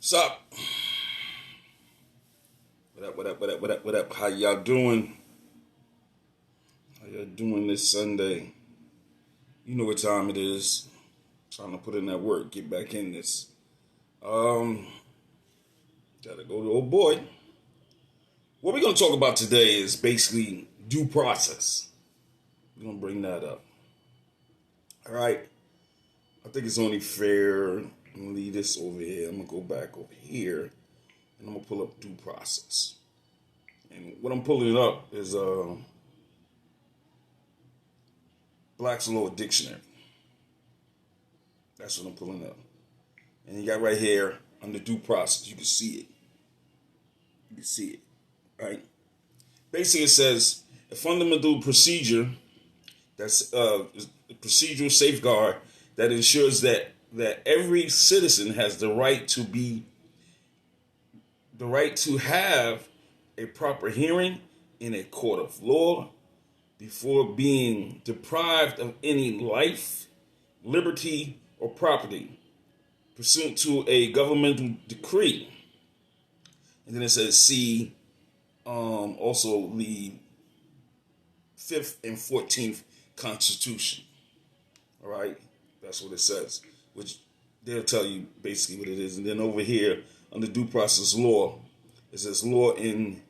What's up? What up? How y'all doing? How y'all doing this Sunday? You know what time it is. Trying to put in that work, get back in this. Gotta go to old boy. What we're gonna talk about today is basically due process. We're gonna bring that up. Alright. I think it's only fair. I'm gonna leave this over here. I'm gonna go back over here. And I'm gonna pull up due process. And what I'm pulling up is Black's Law Dictionary. That's what I'm pulling up. And you got right here under due process. You can see it. You can see it. Right? Basically, it says a fundamental procedure that's a procedural safeguard that ensures that every citizen has the right to have a proper hearing in a court of law before being deprived of any life, liberty, or property pursuant to a governmental decree. And then it says see also the 5th and 14th Constitution. All right, that's what it says, which they'll tell you basically what it is. And then over here under due process law, it says law in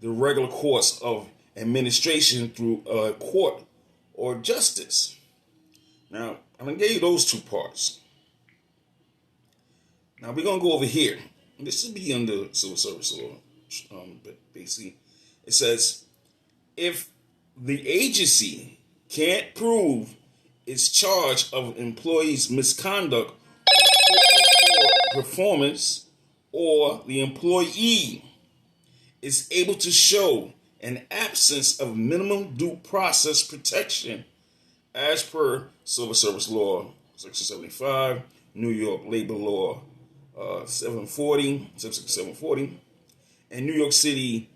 the regular course of administration through a court or justice. Now, I'm going to give you those two parts. Now, we're going to go over here. This should be under civil service law. But basically, it says, if the agency can't prove its charge of employee's misconduct or performance, or the employee is able to show an absence of minimum due process protection as per civil service law, section 75, New York labor law 740, section 740, and New York City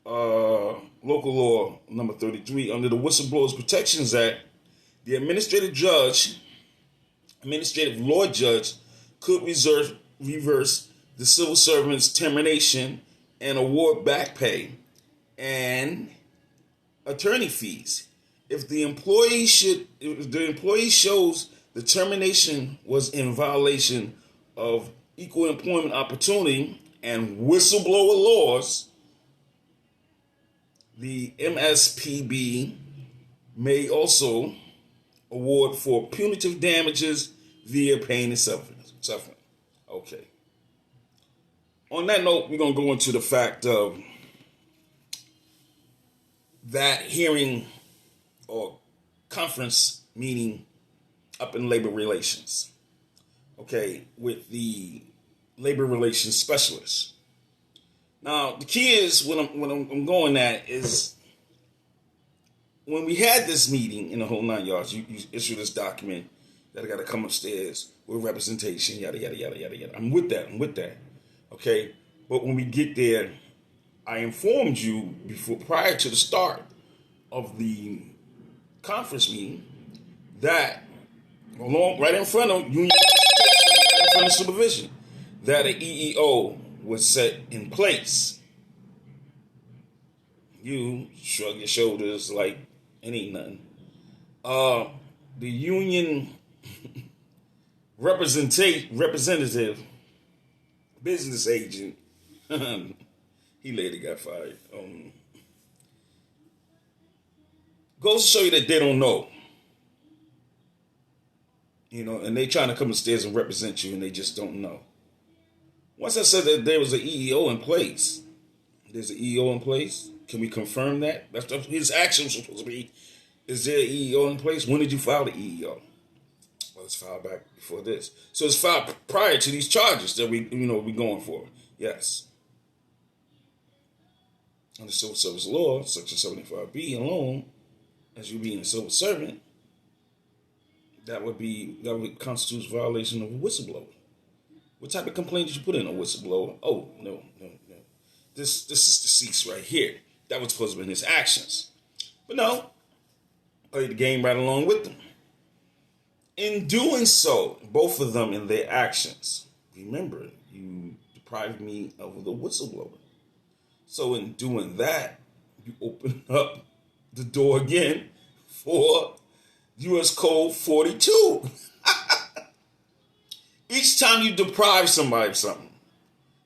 local law number 33 under the Whistleblowers Protections Act, the administrative law judge could reverse the civil servant's termination and award back pay and attorney fees if the employee shows the termination was in violation of equal employment opportunity and whistleblower laws. The MSPB may also award for punitive damages via pain and suffering. Okay. On that note, we're going to go into the fact of that hearing or conference meeting up in labor relations. Okay, with the labor relations specialist. Now, the key is what I'm going at is when we had this meeting in the whole 9 yards, you issue this document that I got to come upstairs with representation, yada, yada, yada, yada, yada. I'm with that. Okay, but when we get there, I informed you prior to the start of the conference meeting that right in front of union representation, right in front of supervision, that an EEO was set in place. You shrug your shoulders like it ain't nothing. The union representative, business agent, he later got fired. Goes to show you that they don't know. And they trying to come upstairs and represent you, and they just don't know. Once I said that there was an EEO in place, there's an EEO in place. Can we confirm that? That's his action was supposed to be. Is there an EEO in place? When did you file the EEO? Well, it's filed back before this. So it's filed prior to these charges that we going for. Yes. Under civil service law, section 75B alone, as you being a civil servant, that would constitute violation of a whistleblower. What type of complaint did you put in a whistleblower? Oh, no. This is deceased right here. That was supposed to be his actions. But no, played the game right along with them. In doing so, both of them in their actions, remember, you deprived me of the whistleblower. So in doing that, you open up the door again for U.S. Code 42. Each time you deprive somebody of something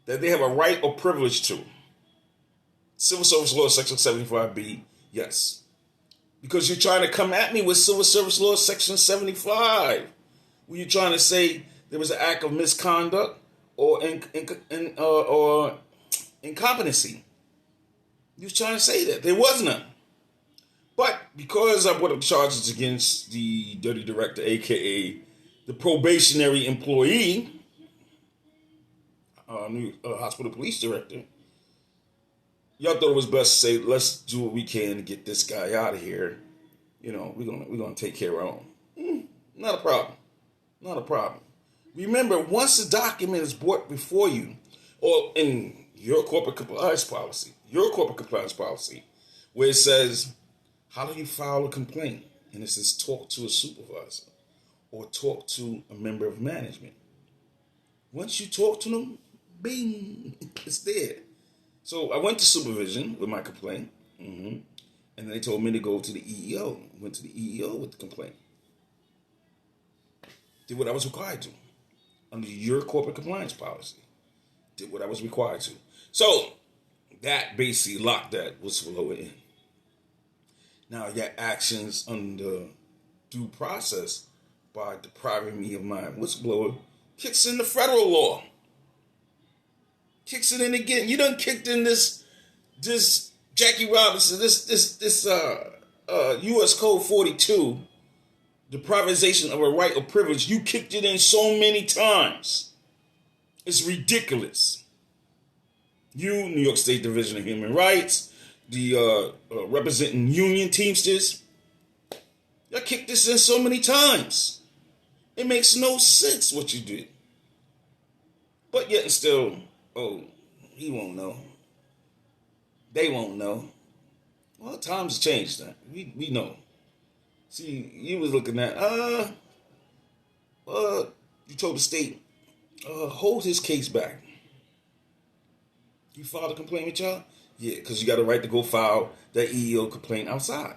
that they have a right or privilege to, Civil Service Law Section 75B, yes. Because you're trying to come at me with Civil Service Law Section 75. Were you trying to say there was an act of misconduct or incompetency? You was trying to say that. There was none. But because I put up charges against the dirty director, a.k.a. the probationary employee, new hospital police director, y'all thought it was best to say, let's do what we can to get this guy out of here. You know, we're gonna take care of our own. Not a problem. Not a problem. Remember, once the document is brought before you, or in your corporate compliance policy, where it says, how do you file a complaint? And it says, talk to a supervisor or talk to a member of management. Once you talk to them, bing, it's there. So I went to supervision with my complaint, and they told me to go to the EEO. I went to the EEO with the complaint. Did what I was required to under your corporate compliance policy. Did what I was required to. So that basically locked that whistleblower in. Now I got actions under due process by depriving me of my whistleblower. Kicks in the federal law. Kicks it in again. You done kicked in this Jackie Robinson, this U.S. Code 42, deprivation of a right or privilege. You kicked it in so many times. It's ridiculous. You, New York State Division of Human Rights, the representing union Teamsters, y'all kicked this in so many times. It makes no sense what you did. But yet and still, oh, he won't know. They won't know. Well, times have changed now. We know. See, you was looking at, you told the state, hold his case back. You filed a complaint with y'all? Yeah, because you got a right to go file that EEO complaint outside.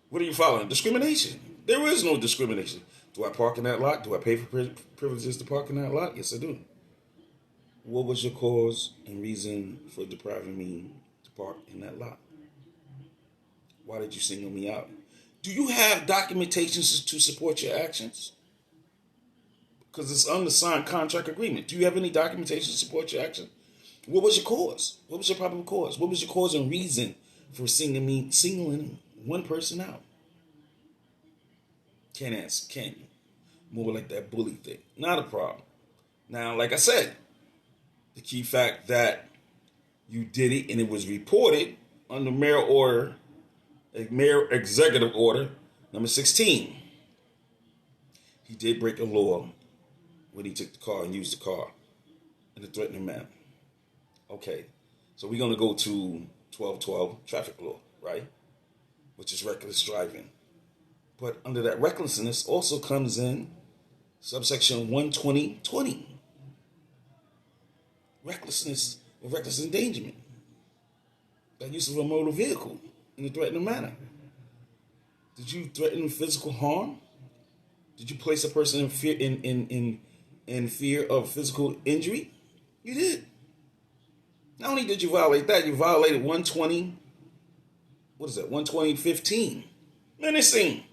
What are you filing? Discrimination. There is no discrimination. Do I park in that lot? Do I pay for privileges to park in that lot? Yes, I do. What was your cause and reason for depriving me to park in that lot? Why did you single me out? Do you have documentation to support your actions? Because it's unsigned contract agreement. Do you have any documentation to support your action? What was your cause? What was your probable cause? What was your cause and reason for singling one person out? Can't answer, can you? More like that bully thing. Not a problem. Now, like I said, the key fact that you did it and it was reported under Mayor Executive Order number 16. He did break a law when he took the car and used the car in a threatening manner. Okay, so we're going to go to 1212 traffic law, right? Which is reckless driving. But under that recklessness also comes in subsection 120.20. Recklessness or reckless endangerment. That use of a motor vehicle in a threatening manner. Did you threaten physical harm? Did you place a person in fear of physical injury? You did. Not only did you violate that, you violated 120, 120.15. Menacing.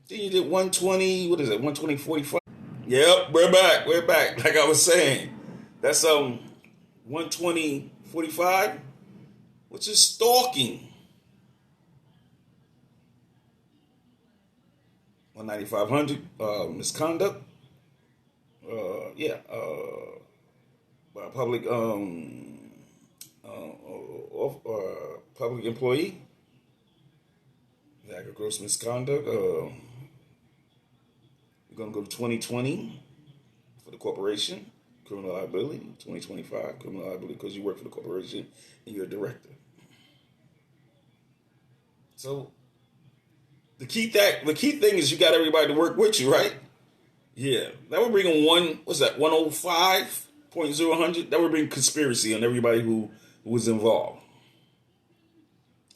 Then you did 120.45. Yep, we're back. Like I was saying. That's 120.45, which is stalking. 19500, misconduct. Public public employee. Like a gross misconduct. We're gonna go to 2020 for the corporation. Criminal liability. 2025 criminal liability because you work for the corporation and you're a director. So the key thing is you got everybody to work with you, right? Yeah, that would bring in what's that, 105.000? That would bring conspiracy on everybody who was involved.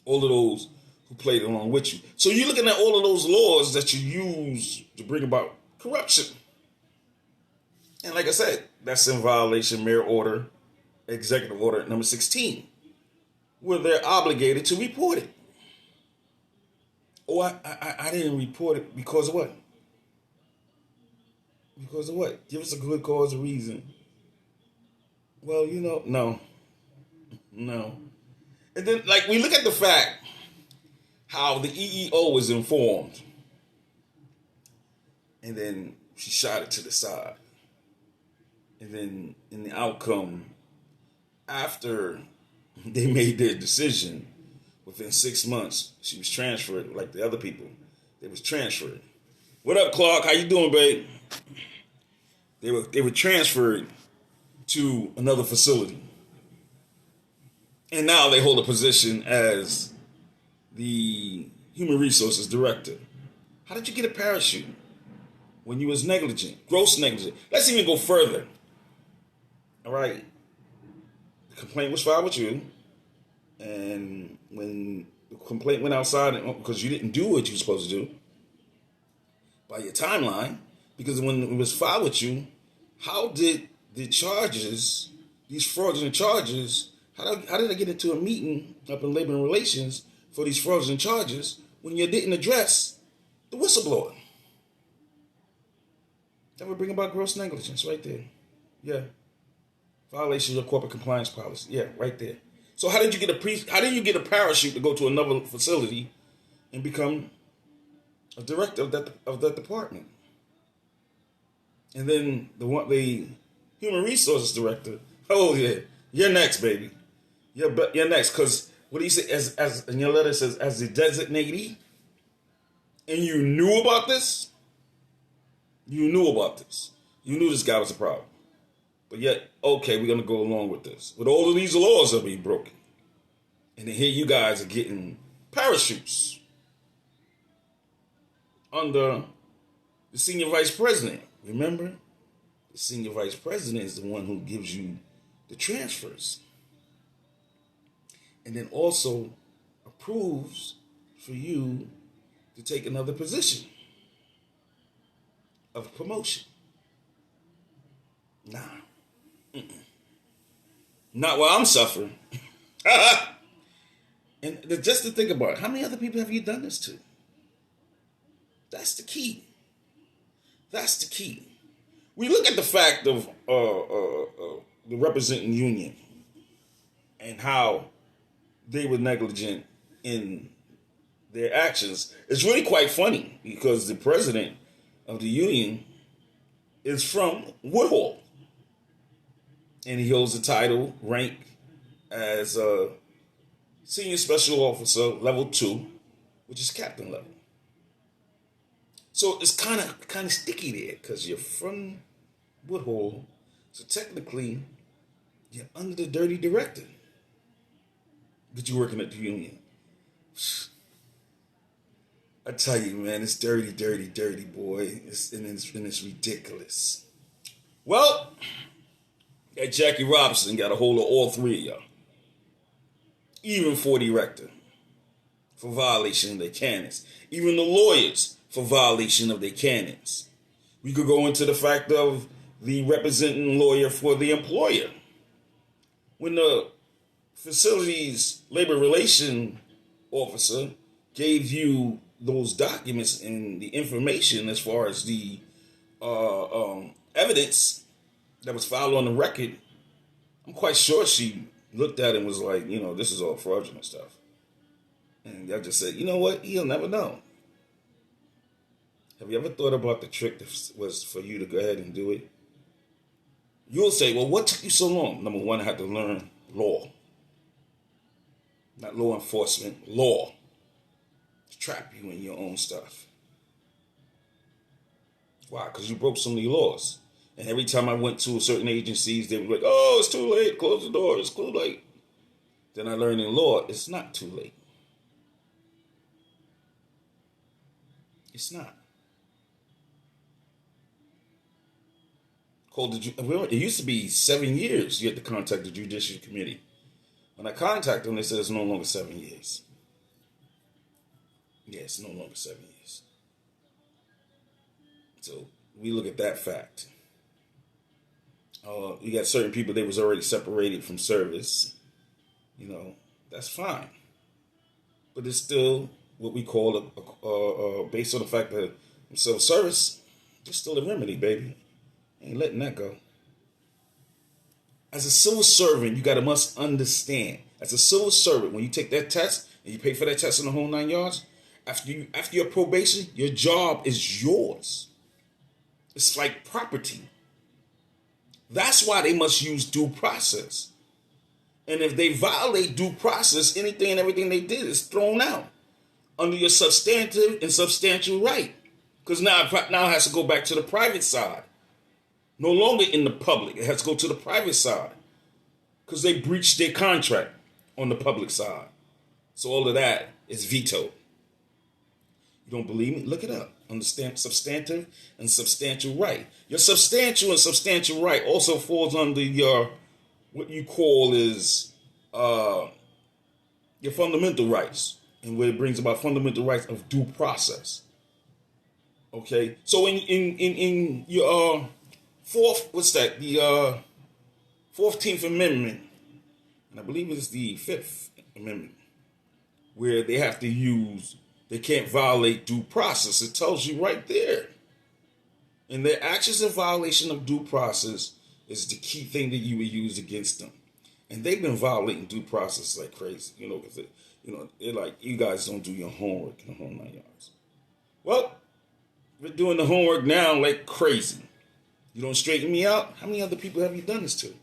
All of those who played along with you. So you're looking at all of those laws that you use to bring about corruption. And like I said, that's in violation Mayor Order, Executive Order number 16, where they're obligated to report it. Oh, I didn't report it because of what? Because of what? Give us a good cause or reason. Well, no. And then, like, we look at the fact how the EEO was informed, and then she shot it to the side. And then in the outcome, after they made their decision, within 6 months, she was transferred like the other people. They was transferred. What up, Clark? How you doing, babe? They were transferred to another facility. And now they hold a position as the Human Resources Director. How did you get a parachute when you was negligent? Gross negligent. Let's even go further. All right. The complaint was filed with you. And when the complaint went outside, because you didn't do what you were supposed to do by your timeline, because when it was filed with you, how did the charges, these fraudulent charges, how did I get into a meeting up in Labor and Relations for these fraudulent charges when you didn't address the whistleblower? That would bring about gross negligence right there. Yeah. Violation of corporate compliance policy. Yeah, right there. So how did you get a parachute to go to another facility and become a director of that department? And then the Human Resources Director, oh yeah, you're next, baby. You're next, because what do you say, as in your letter says, as the designatee, and you knew about this? You knew about this. You knew this guy was a problem. But yet, okay, we're going to go along with this. But all of these laws are being broken. And then here you guys are getting parachutes under the senior vice president. Remember? The senior vice president is the one who gives you the transfers. And then also approves for you to take another position of promotion. Nah. Not while I'm suffering. And just to think about it, how many other people have you done this to? That's the key. That's the key. We look at the fact of the representing union and how they were negligent in their actions. It's really quite funny because the president of the union is from Woodhull. And he holds the title, rank as a senior special officer, level 2, which is captain level. So it's kind of sticky there because you're from Woodhull. So technically, you're under the dirty director. But you're working at the union. I tell you, man, it's dirty, dirty, dirty, boy. It's ridiculous. Well, that Jackie Robinson got a hold of all three of y'all. Even for the director, for violation of their canons. Even the lawyers for violation of their canons. We could go into the fact of the representing lawyer for the employer. When the facility's labor relation officer gave you those documents and the information as far as the evidence that was filed on the record, I'm quite sure she looked at it and was like, this is all fraudulent stuff. And I just said, you know what? He'll never know. Have you ever thought about the trick that was for you to go ahead and do it? You'll say, well, what took you so long? Number one, I had to learn law. Not law enforcement, law. To trap you in your own stuff. Why? Because you broke so many laws. And every time I went to certain agencies, they were like, oh, it's too late. Close the door. It's too late. Then I learned in law, it's not too late. It's not. called it used to be 7 years. You had to contact the Judicial Committee. When I contacted them, they said it's no longer 7 years. Yeah, it's no longer 7 years. So we look at that fact. You got certain people they was already separated from service. That's fine. But it's still what we call based on the fact that civil service, there's still a remedy, baby. Ain't letting that go. As a civil servant, you must understand. As a civil servant, when you take that test and you pay for that test in the whole 9 yards, after your probation, your job is yours. It's like property. That's why they must use due process. And if they violate due process, anything and everything they did is thrown out under your substantive and substantial right. Because now it has to go back to the private side. No longer in the public. It has to go to the private side. Because they breached their contract on the public side. So all of that is vetoed. You don't believe me? Look it up. Understand substantive and substantial right. Your substantial and substantial right also falls under your what you call is your fundamental rights, and where it brings about fundamental rights of due process. Okay, so in your the 14th Amendment, and I believe it's the 5th Amendment, where they can't violate due process. It tells you right there. And their actions in violation of due process is the key thing that you would use against them. And they've been violating due process like crazy, because they're like, you guys don't do your homework in the whole 9 yards. Well, we're doing the homework now like crazy. You don't straighten me out? How many other people have you done this to?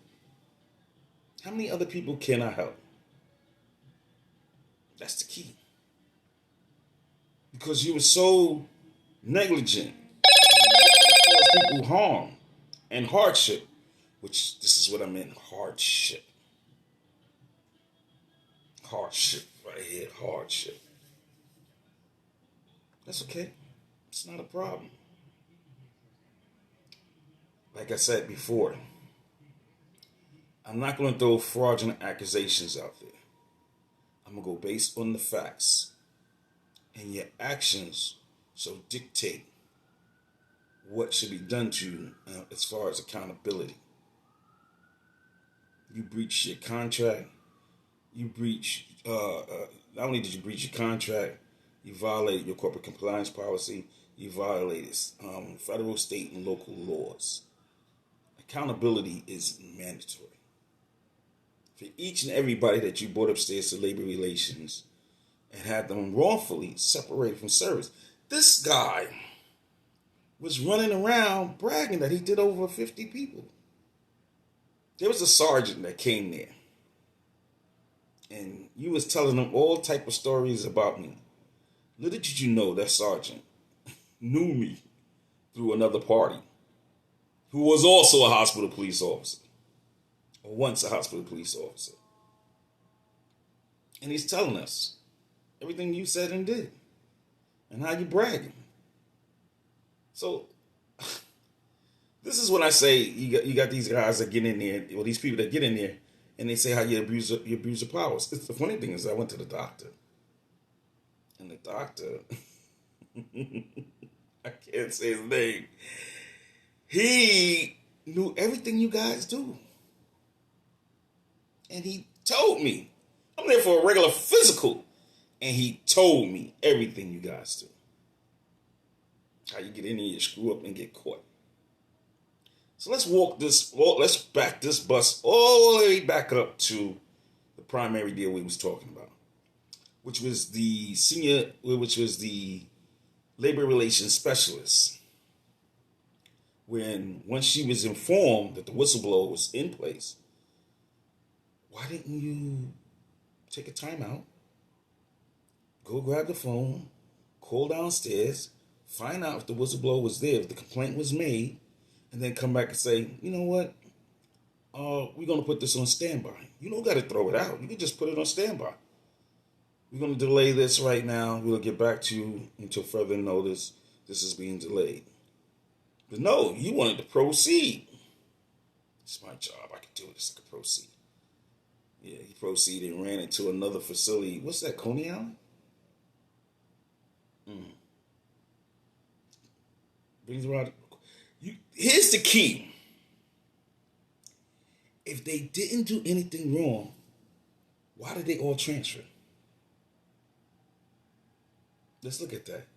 How many other people can I help? That's the key. Because you were so negligent, caused people harm and hardship, which this is what I meant, hardship. Hardship, right here, hardship. That's okay. It's not a problem. Like I said before, I'm not going to throw fraudulent accusations out there. I'm going to go based on the facts. And your actions shall dictate what should be done to you as far as accountability. You breach your contract. You breach, not only did you breach your contract, you violated your corporate compliance policy. You violated federal, state, and local laws. Accountability is mandatory. For each and everybody that you brought upstairs to labor relations and had them wrongfully separated from service. This guy was running around bragging that he did over 50 people. There was a sergeant that came there, and you was telling him all type of stories about me. Little did you know that sergeant knew me through another party, who was also a hospital police officer, or once a hospital police officer. And he's telling us everything you said and did, and how you bragging. So, this is when I say you got these guys that get in there, or these people that get in there, and they say how you abuse your powers. The funny thing is, I went to the doctor, and the doctor, I can't say his name, he knew everything you guys do, and he told me, I'm there for a regular physical. And he told me everything you guys do. How you get in here, you screw up and get caught. So let's back this bus all the way back up to the primary deal we was talking about, which was the labor relations specialist. Once she was informed that the whistleblower was in place, why didn't you take a timeout? Go grab the phone, call downstairs, find out if the whistleblower was there, if the complaint was made, and then come back and say, you know what, we're going to put this on standby. You don't got to throw it out. You can just put it on standby. We're going to delay this right now. We'll get back to you until further notice. This is being delayed. But no, you wanted to proceed. It's my job. I can do this. I can proceed. Yeah, he proceeded and ran into another facility. What's that, Coney Island? Brings around. Here's the key. If they didn't do anything wrong, why did they all transfer? Let's look at that.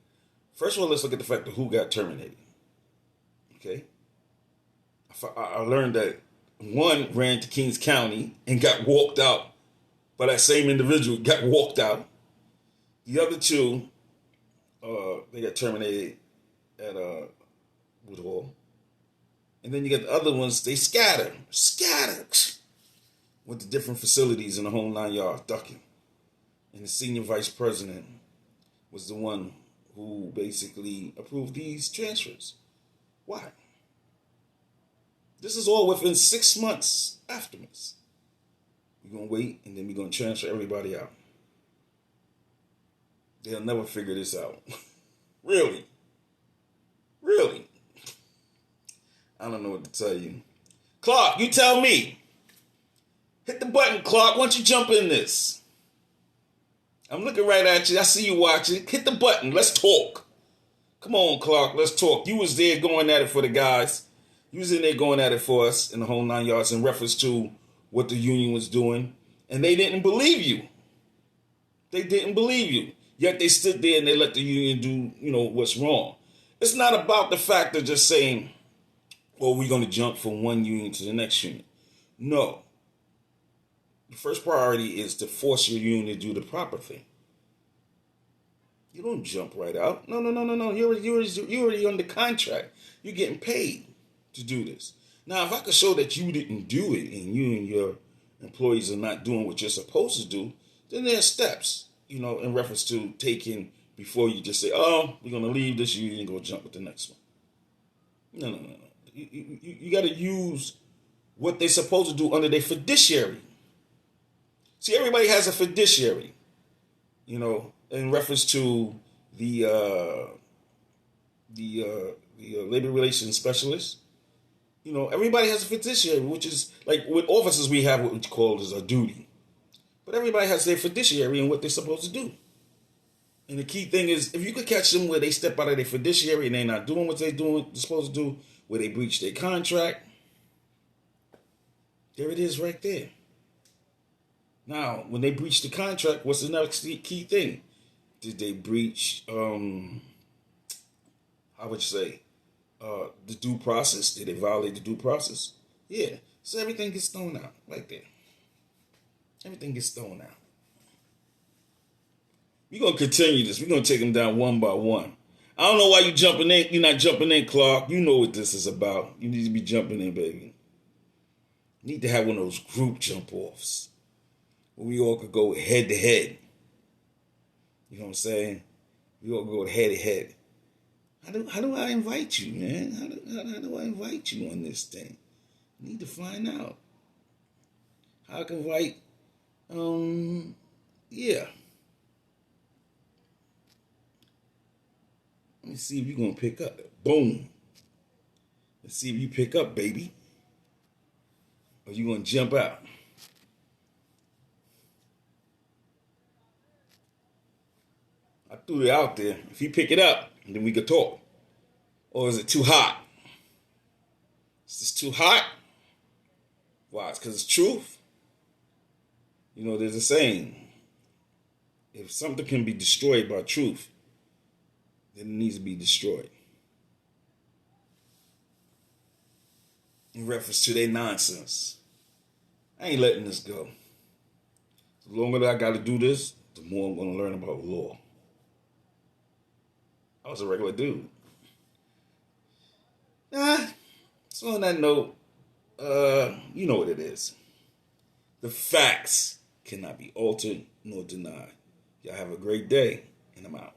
First of all, let's look at the fact of who got terminated. Okay? I learned that one ran to Kings County and got walked out by that same individual, got walked out. The other two, they got terminated at Woodhall. And then you got the other ones, they scattered. Went to different facilities in the whole 9 yards, ducking. And the senior vice president was the one who basically approved these transfers. Why? This is all within 6 months afterwards. We're going to wait, and then we're going to transfer everybody out. They'll never figure this out. Really? I don't know what to tell you. Clark, you tell me. Hit the button, Clark. Why don't you jump in this? I'm looking right at you. I see you watching. Hit the button. Let's talk. Come on, Clark. Let's talk. You was there going at it for the guys. You was in there going at it for us in the whole 9 yards in reference to what the union was doing. And they didn't believe you. Yet they stood there and they let the union do, what's wrong. It's not about the fact of just saying, well, we're going to jump from one union to the next union. No. The first priority is to force your union to do the proper thing. You don't jump right out. No. You're already under contract. You're getting paid to do this. Now, if I could show that you didn't do it and you and your employees are not doing what you're supposed to do, then there are steps, in reference to taking before you just say, oh, we're going to leave this union and go jump with the next one. No. You got to use what they're supposed to do under their fiduciary. See, everybody has a fiduciary, in reference to the labor relations specialist. Everybody has a fiduciary, which is like with officers we have what we call as a duty. But everybody has their fiduciary and what they're supposed to do. And the key thing is, if you could catch them where they step out of their fiduciary and they're not doing what they're supposed to do, where they breach their contract, there it is right there. Now, when they breach the contract, what's the next key thing? Did they breach, the due process? Did they violate the due process? Yeah. So everything gets thrown out right there. Everything gets thrown out. We're going to continue this. We're going to take them down one by one. I don't know why you're jumping in. You're not jumping in, Clark. You know what this is about. You need to be jumping in, baby. You need to have one of those group jump-offs where we all could go head to head. You know what I'm saying? We all go head to head. How do I invite you, man? How do I invite you on this thing? I need to find out. How I can invite, yeah. Let me see if you're going to pick up. Boom. Let's see if you pick up, baby. Or you going to jump out. I threw it out there. If you pick it up, then we could talk. Or is it too hot? Is this too hot? Why? It's because it's truth. There's a saying. If something can be destroyed by truth, then it needs to be destroyed. In reference to their nonsense. I ain't letting this go. The longer that I got to do this, the more I'm going to learn about law. I was a regular dude. So on that note, you know what it is. The facts cannot be altered nor denied. Y'all have a great day, and I'm out.